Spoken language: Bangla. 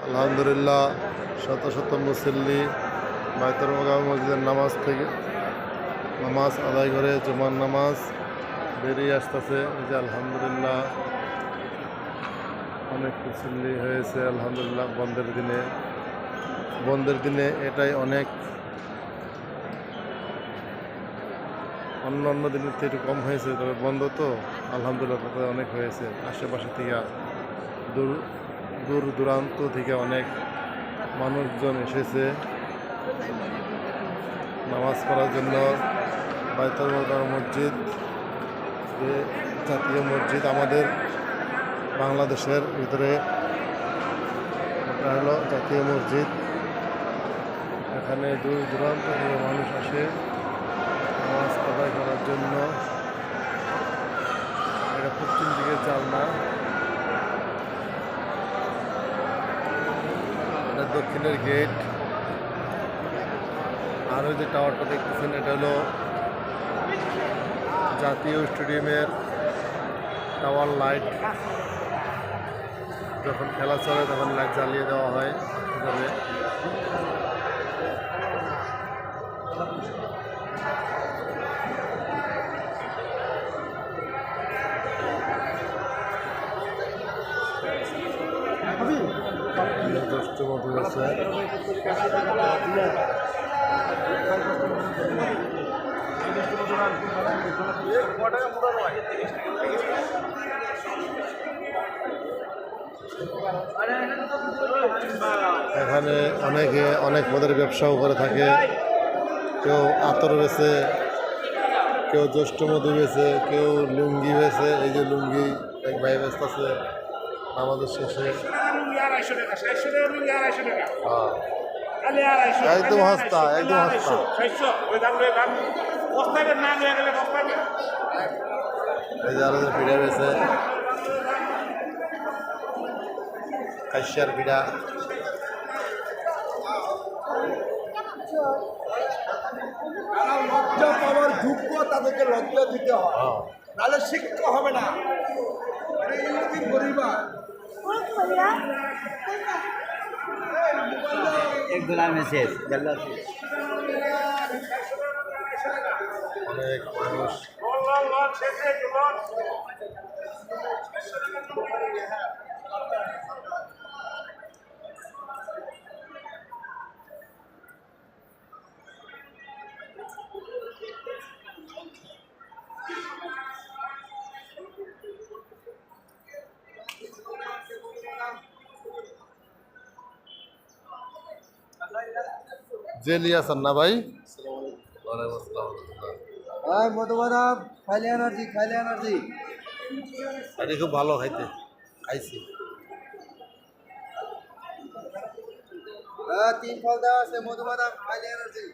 আলহামদুলিল্লাহ শত শত মুসল্লি বাইতুল মোকাররম মসজিদের নামাজ আদায় করে জুমার নামাজ বেরিয়ে আসতেছে। এই যে আলহামদুলিল্লাহ অনেক মুসল্লি হয়েছে আলহামদুলিল্লাহ। বন্ধের দিনে এটাই অনেক, অন্য দিনের থেকে একটু কম হয়েছে, তবে বন্ধ তো আলহামদুলিল্লাহ তাতে অনেক হয়েছে। আশেপাশে থেকে দূর দূরান্ত থেকে অনেক মানুষজন এসেছে নামাজ পড়ার জন্য। বাইতুল মোকাররম মসজিদ যে জাতীয় মসজিদ আমাদের বাংলাদেশের ভিতরে, এটা হলো জাতীয় মসজিদ। এখানে দূর দূরান্ত থেকে মানুষ আসে নামাজ আদায় করার জন্য। এটা পশ্চিম দিকে জালনা, এটা দক্ষিণের গেট। আর ওই যে টাওয়ারটা দেখতেছেন, এটা হলো জাতীয় স্টেডিয়ামের টাওয়ার লাইট। যখন খেলা চলে তখন লাইট জ্বালিয়ে দেওয়া হয় এভাবে। জ্যৈষ্ঠ মধু আছে। এখানে অনেক পদের ব্যবসাও করে থাকে। কেউ আতর বেছে, কেউ জ্যৈষ্ঠ মধু বেছে, কেউ লুঙ্গি বেছে। এই যে লুঙ্গি এক ভাই ব্যস্ত আছে আমাদের শেষে। একদম হস্তা, একদম হস্তা। এই যে আরো পিঠা বেছে, কাশিয়ার পিঠা। লজ্জা পাওয়ার যোগ্য তাদেরকে লজ্জা দিতে হয়, নাহলে শিক্ষা হবে না। অনেক মানুষ জেলি আছেন না ভাই? মধুবাদাম খাইলে এনার্জি। এটা খুব ভালো খাইছি। 3 ফল দেওয়া আছে, মধুবাদাম খাইলে এনার্জি।